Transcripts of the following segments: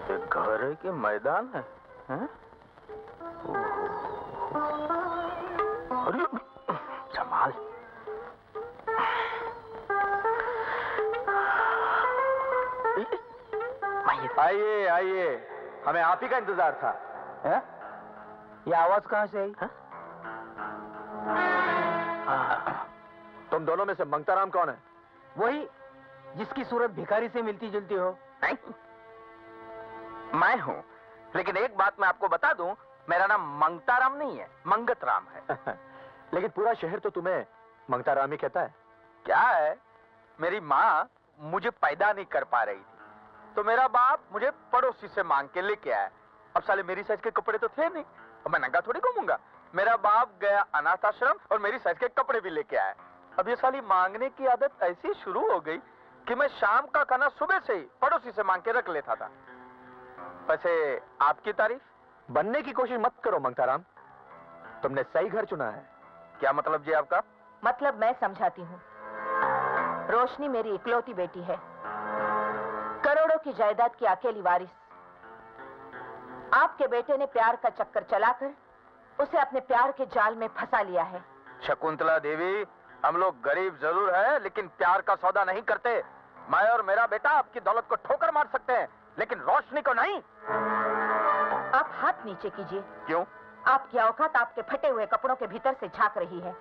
ये घर है कि मैदान है? अरे संभाल। आइए आइए, हमें आप ही का इंतजार था। है? ये आवाज कहाँ से आई? तुम दोनों में से मंगताराम कौन है? वही जिसकी सूरत भिखारी से मिलती जुलती हो। नहीं, मैं हूं, लेकिन एक बात मैं आपको बता दूं, मेरा नाम मंगताराम नहीं है, मंगतराम है। लेकिन पूरा शहर तो तुम्हें मंगताराम ही कहता है। क्या है, मेरी माँ मुझे पैदा नहीं कर पा रही थी, तो मेरा बाप मुझे पड़ोसी से मांग के लेके आया। अब साले मेरी साइज के कपड़े तो थे नहीं, और मैं नंगा थोड़ी घूमूंगा। मेरा बाप गया अनाथ आश्रम और मेरी साइज के कपड़े भी लेके आया। अब ये साली मांगने की आदत ऐसी शुरू हो गई कि मैं शाम का खाना सुबह से ही पड़ोसी से मांग के रख लेता था। वैसे आपकी तारीफ? बनने की कोशिश मत करो मंगताराम, तुमने सही घर चुना है। क्या मतलब जी आपका? मतलब मैं समझाती हूँ। रोशनी मेरी इकलौती बेटी है, करोड़ों की जायदाद की अकेली वारिस। आपके बेटे ने प्यार का चक्कर चलाकर उसे अपने प्यार के जाल में फंसा लिया है। शकुंतला देवी, हम लोग गरीब जरूर है, लेकिन प्यार का सौदा नहीं करते। मैं और मेरा बेटा आपकी दौलत को ठोकर मार सकते हैं, लेकिन रोशनी को नहीं। आप हाथ नीचे कीजिए। क्यों? आपकी औकात आपके फटे हुए कपड़ों के भीतर से झांक रही है।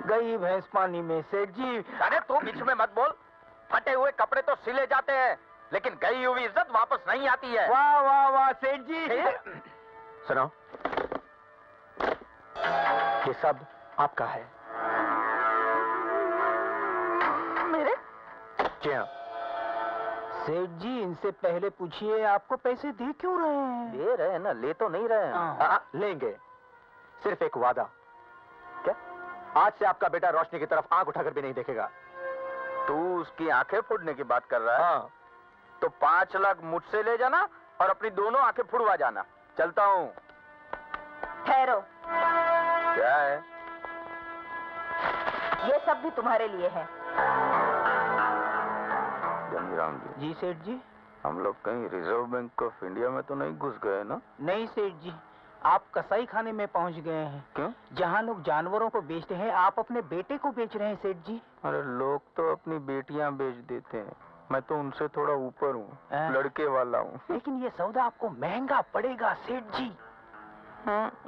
गई भैंस पानी में सेठ जी। अरे तू बीच में मत बोल। फटे हुए कपड़े तो सिले जाते हैं, लेकिन गई हुई इज्जत वापस नहीं आती है। वाह वाह वाह सेठ जी। सुनो, ये सब आपका है। मेरे? जी हाँ। सेठ जी, इनसे पहले पूछिए आपको पैसे दे क्यों रहे हैं? दे रहे हैं ना, ले तो नहीं रहे हैं। लेंगे, सिर्फ एक वादा। क्या? आज से आपका बेटा रोशनी की तरफ आंख उठाकर भी नहीं देखेगा। तू उसकी आंखें फोड़ने की बात कर रहा है? हाँ। तो 5 लाख मुझसे ले जाना और अपनी दोनों आंखें फुड़वा जाना। चलता हूँ। ठहरो। क्या है? ये सब भी तुम्हारे लिए है। जमीराम जी सेठ जी। हम लोग कहीं रिजर्व बैंक ऑफ इंडिया में तो नहीं घुस गए ना? नहीं सेठ जी, आप कसाई खाने में पहुंच गए हैं। क्यों? जहां लोग जानवरों को बेचते हैं, आप अपने बेटे को बेच रहे हैं सेठ जी। अरे लोग तो अपनी बेटियां बेच देते हैं, मैं तो उनसे थोड़ा ऊपर हूँ, लड़के वाला हूँ। लेकिन ये सौदा आपको महंगा पड़ेगा सेठ जी।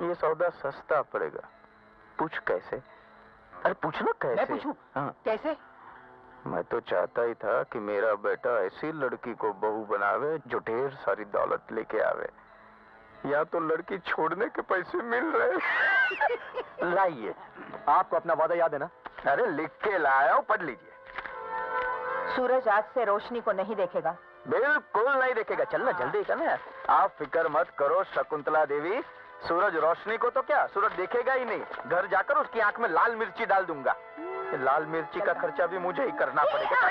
ये सौदा सस्ता पड़ेगा। पूछ कैसे? अरे पूछना कैसे? मैं पूछूं? हाँ। कैसे? मैं तो चाहता ही था कि मेरा बेटा ऐसी लड़की को बहू बनावे जो ढेर सारी दौलत लेके आवे। या तो लड़की छोड़ने के पैसे मिल रहे। लाइए, आपको अपना वादा याद है ना? अरे लिख के लाया हूं, पढ़ लीजिए। सूरज आज से रोशनी को नहीं देखेगा। बिल्कुल नहीं देखेगा। चलना जल्दी करना। आप फिक्र मत करो शकुंतला देवी, सूरज रोशनी को तो क्या, सूरज देखेगा ही नहीं। घर जाकर उसकी आंख में लाल मिर्ची डाल दूंगा। लाल मिर्ची का खर्चा भी मुझे ही करना पड़ेगा।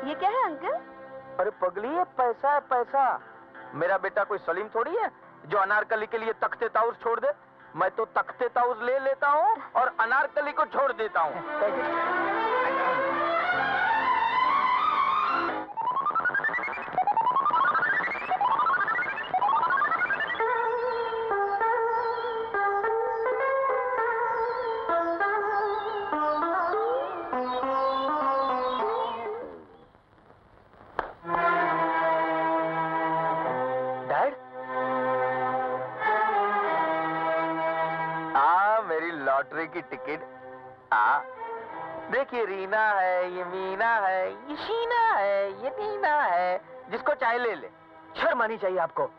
ये क्या है अंकल? अरे पगली, है पैसा है पैसा। मेरा बेटा कोई सलीम थोड़ी है जो अनारकली के लिए तख्ते ताउस छोड़ दे। मैं तो तख्ते ताउस ले लेता हूँ और अनारकली को छोड़ देता हूँ। लॉटरी की टिकट। देखिए, रीना है, ये मीना है, ये शीना है, ये नीना है, जिसको चाहे ले ले। शर्म आनी चाहिए आपको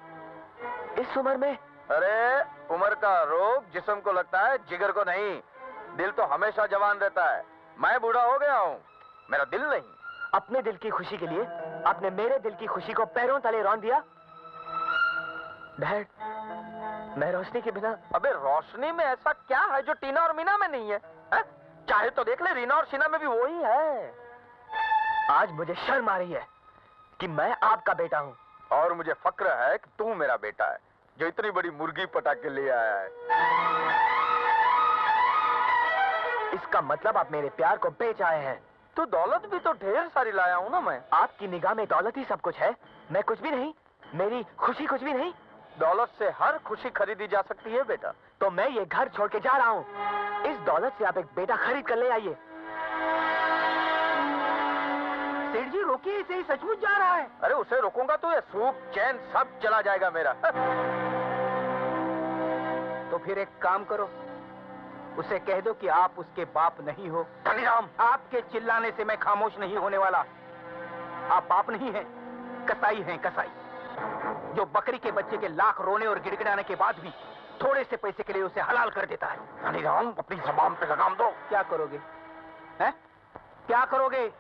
इस उम्र में। अरे उम्र का रोग जिस्म को लगता है, जिगर को नहीं। दिल तो हमेशा जवान रहता है। मैं बूढ़ा हो गया हूँ, मेरा दिल नहीं। अपने दिल की खुशी के लिए आपने मेरे दिल की खुशी को पैरों तले रौंद दिया। डैड, मैं रोशनी के बिना। अबे रोशनी में ऐसा क्या है जो टीना और मीना में नहीं है? चाहे तो देख ले, रीना और शीना में भी वही है। आज मुझे शर्म आ रही है कि मैं आपका बेटा हूँ। और मुझे फक्र है कि तू मेरा बेटा है जो इतनी बड़ी मुर्गी पटा के ले आया है। इसका मतलब आप मेरे प्यार को बेच आए हैं। तो दौलत भी तो ढेर सारी लाया हूँ ना मैं। आपकी निगाह में दौलत ही सब कुछ है, मैं कुछ भी नहीं, मेरी खुशी कुछ भी नहीं। दौलत से हर खुशी खरीदी जा सकती है बेटा। तो मैं ये घर छोड़ के जा रहा हूँ, इस दौलत से आप एक बेटा खरीद कर ले आइए। सेठ जी रोकिए, इसे ही सचमुच जा रहा है। अरे उसे रोकूंगा तो ये सूख चैन सब चला जाएगा मेरा। तो फिर एक काम करो, उसे कह दो कि आप उसके बाप नहीं हो। धनीराम, आपके चिल्लाने से मैं खामोश नहीं होने वाला। आप बाप नहीं हैं, कसाई हैं, कसाई, जो बकरी के बच्चे के लाख रोने और गिड़गिड़ाने के बाद भी थोड़े से पैसे के लिए उसे हलाल कर देता है। धनीराम, अपनी जबान पे लगाम दो। क्या करोगे? हैं? क्या करोगे?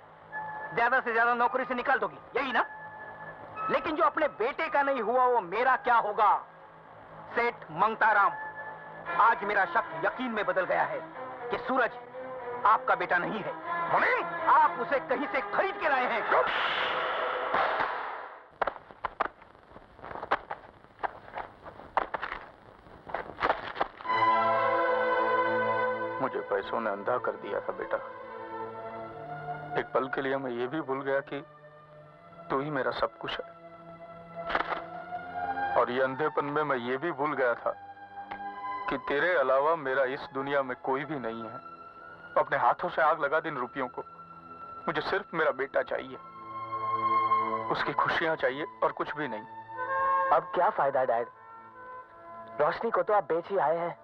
ज्यादा से ज्यादा नौकरी से निकाल दोगी, यही ना? लेकिन जो अपने बेटे का नहीं हुआ वो मेरा क्या होगा? सेठ मंगताराम, आज मेरा शक यकीन में बदल गया है कि सूरज आपका बेटा नहीं है। आप उसे कहीं से खरीद के लाए हैं। मुझे पैसों ने अंधा कर दिया था बेटा। एक पल के लिए मैं ये भी भूल गया कि तू ही मेरा सब कुछ है। और ये अंधेपन में मैं ये भी भूल गया था कि तेरे अलावा मेरा इस दुनिया में कोई भी नहीं है। अपने हाथों से आग लगा दिन रुपयों को। मुझे सिर्फ मेरा बेटा चाहिए, उसकी खुशियां चाहिए और कुछ भी नहीं। अब क्या फायदा डैड, रोशनी को तो आप बेच ही आए हैं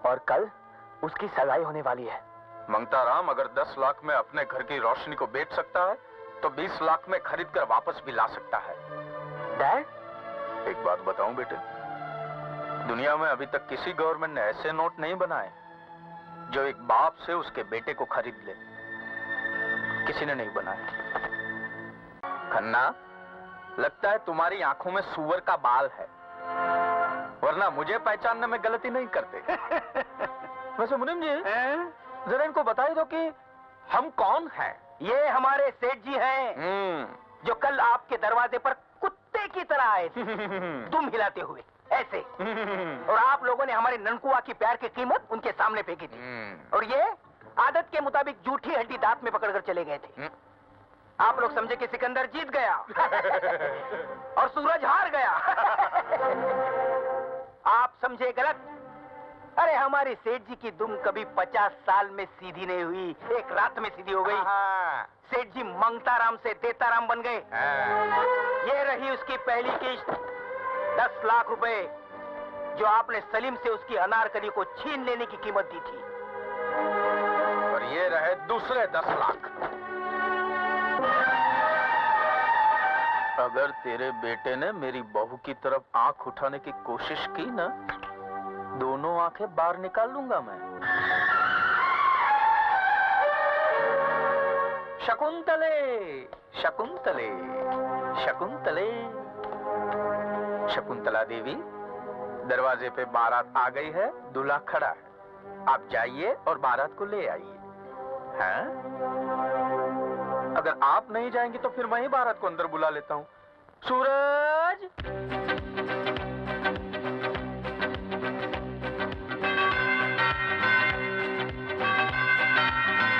और कल उसकी सगाई होने वाली है। मंगताराम, अगर 10 लाख में अपने घर की रोशनी को बेच सकता है तो 20 लाख में खरीद कर वापस भी ला सकता है। डैड, एक बात बताऊं बेटे, दुनिया में अभी तक किसी गवर्नमेंट ने ऐसे नोट नहीं बनाए जो एक बाप से उसके बेटे को खरीद ले। किसी ने नहीं बनाए। खन्ना, लगता है तुम्हारी आंखों में सुअर का बाल है, वरना मुझे पहचानने में गलती नहीं करते। वैसे मुनीम जी, जरा इनको बता ही दो कि हम कौन हैं। ये हमारे सेठ जी हैं, जो कल आपके दरवाजे पर कुत्ते की तरह आए थे, दुम हिलाते हुए ऐसे। और आप लोगों ने हमारे ननकुआ की प्यार की कीमत उनके सामने फेंकी थी। और ये आदत के मुताबिक जूठी हड्डी दांत में पकड़कर चले गए थे। आप लोग समझे कि सिकंदर जीत गया और सूरज हार गया। आप समझे गलत। अरे हमारे सेठ जी की दुम कभी 50 साल में सीधी नहीं हुई, एक रात में सीधी हो गई। सेठ जी मंगताराम से देताराम बन गए। ये रही उसकी पहली किश्त, 10 लाख रुपए, जो आपने सलीम से उसकी अनारकली को छीन लेने की कीमत दी थी। और ये रहे दूसरे 10 लाख। अगर तेरे बेटे ने मेरी बहू की तरफ आंख उठाने की कोशिश की ना, दोनों आंखें बाहर निकाल लूंगा मैं। शकुंतले, शकुंतले, शकुंतले। शकुंतला देवी, दरवाजे पे बारात आ गई है, दूल्हा खड़ा है। आप जाइए और बारात को ले आइए। हैं? अगर आप नहीं जाएंगी तो फिर मैं ही बारात को अंदर बुला लेता हूँ। सूरज!